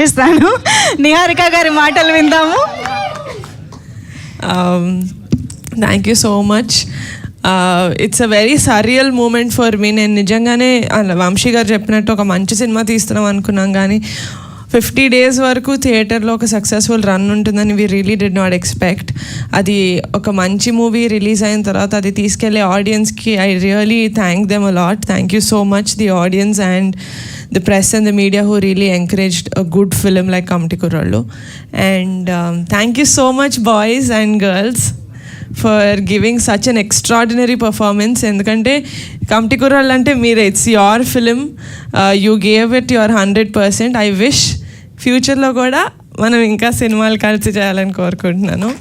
ఇచ్చేస్తాను. నిహారిక గారి మాటలు విందాము. Thank you so much. It's a very surreal moment for me. నేను నిజంగానే వంశీ గారు చెప్పినట్టు ఒక మంచి సినిమా తీస్తున్నాం అనుకున్నాం, కానీ 50 days వరకు థియేటర్లో ఒక సక్సెస్ఫుల్ రన్ ఉంటుందని we really did not expect. అది ఒక మంచి మూవీ రిలీజ్ అయిన తర్వాత అది తీసుకెళ్లే ఆడియన్స్కి I really thank them a lot. Thank you so much the audience and the press and the media who really encouraged a good film like Kamti Kurallu. And thank you so much boys and girls for giving such an extraordinary performance. ఎందుకంటే Kamti Kurallu అంటే మీరే, it's your film, you gave it your 100%. I wish ఫ్యూచర్లో కూడా మనం ఇంకా సినిమాలు కలిసి చేయాలని కోరుకుంటున్నాను.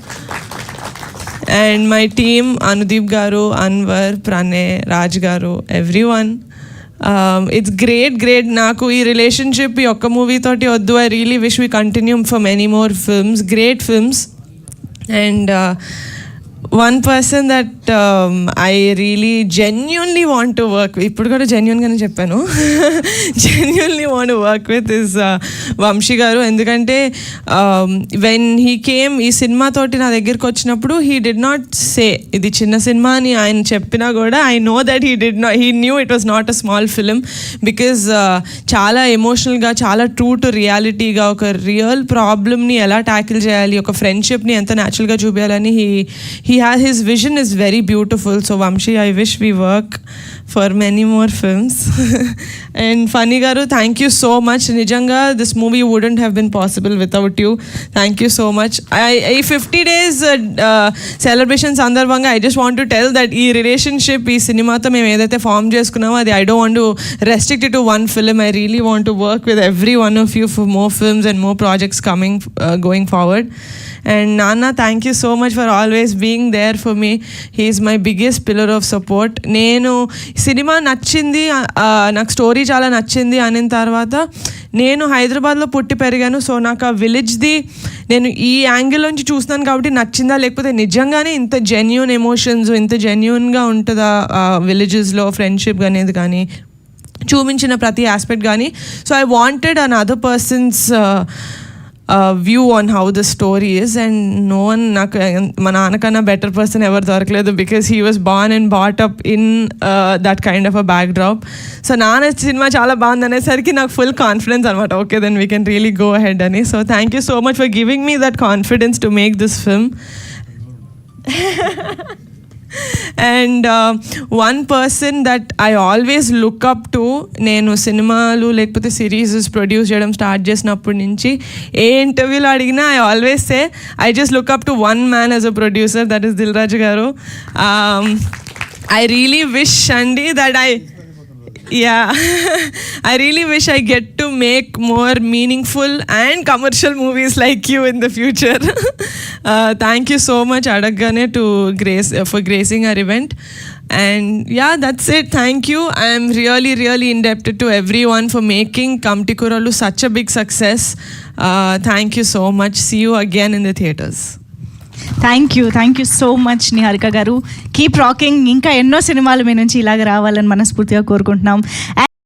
అండ్ మై టీమ్, అనుదీప్ గారు, అన్వర్, ప్రణయ్, రాజ్ గారు, ఎవ్రీవన్, ఇట్స్ గ్రేట్. నాకు ఈ రిలేషన్షిప్ ఈ ఒక్క మూవీ తోటి వద్దు. I really wish we continue for many more films, great films. And one person that I really genuinely want to work with, ఇప్పుడు కూడా జెన్యున్గానే చెప్పాను, genuinely want to work with is Vamsi గారు. ఎందుకంటే వెన్ హీ కేమ్ ఈ cinema తోటి నా దగ్గరికి వచ్చినప్పుడు హీ డిడ్ నాట్ సే ఇది చిన్న సినిమా అని ఆయన చెప్పినా కూడా I know that he knew it was not a small film, because చాలా ఎమోషనల్గా, చాలా ట్రూ టు రియాలిటీగా ఒక రియల్ ప్రాబ్లమ్ని ఎలా ట్యాకిల్ చేయాలి, ఒక ఫ్రెండ్షిప్ని ఎంత న్యాచురల్గా చూపించాలని his vision is very beautiful. So Vamshi, I wish we work for many more films. And Funny garu, thank you so much. Nijanga, this movie wouldn't have been possible without you. Thank you so much. I 50 days celebration sandarbhanga I just want to tell that ee relationship ee cinema tho mem edaithe form cheskunnamo adi I don't want to restrict it to one film. I really want to work with every one of you for more films and more projects coming going forward. And Nana, thank you so much for always being there for me. He is my biggest pillar of support. నేను cinema నచ్చింది, నాకు story చాలా నచ్చింది అనిన తర్వాత నేను హైదరాబాద్లో పుట్టి పెరిగాను. సో నాకు ఆ విలేజ్ది నేను ఈ యాంగిల్ నుంచి చూస్తున్నాను కాబట్టి నచ్చిందా, లేకపోతే నిజంగానే ఇంత జెన్యూన్ ఎమోషన్స్, ఇంత జెన్యూన్గా ఉంటుందా విలేజెస్లో ఫ్రెండ్షిప్ అనేది కానీ చూపించిన ప్రతి ఆస్పెక్ట్ కానీ. So I wanted an other person's view on how the story is. And no one, నాకు మా నాన్నకన్నా బెటర్ పర్సన్ ఎవరు దొరకలేదు, because he was born and brought up in that kind of a backdrop. So నాన్న cinema చాలా బాగుంది అనేసరికి నాకు ఫుల్ కాన్ఫిడెన్స్ అనమాట, okay then we can really go ahead అని. So thank you so much for giving me that confidence to make this film. And one person that I always look up to, నేను సినిమాలు లేకపోతే serieses produce చేయడం start చేసినప్పటి నుంచి ఏ ఇంటర్వ్యూలో అడిగినా I always say I just look up to one man as a producer, that is Dil Raju garu. I really wish అండి that I really wish I get to make more meaningful and commercial movies like you in the future. Thank you so much Adaggane for gracing our event. And yeah, that's it. Thank you. I am really indebted to everyone for making Kamti Kurallu such a big success. Thank you so much. See you again in the theaters. Thank you so much Niharika garu. Keep rocking. ఇంకా ఎన్నో సినిమాలు మీ నుంచి ఇలాగ రావాలని మనస్ఫూర్తిగా కోరుకుంటున్నాం.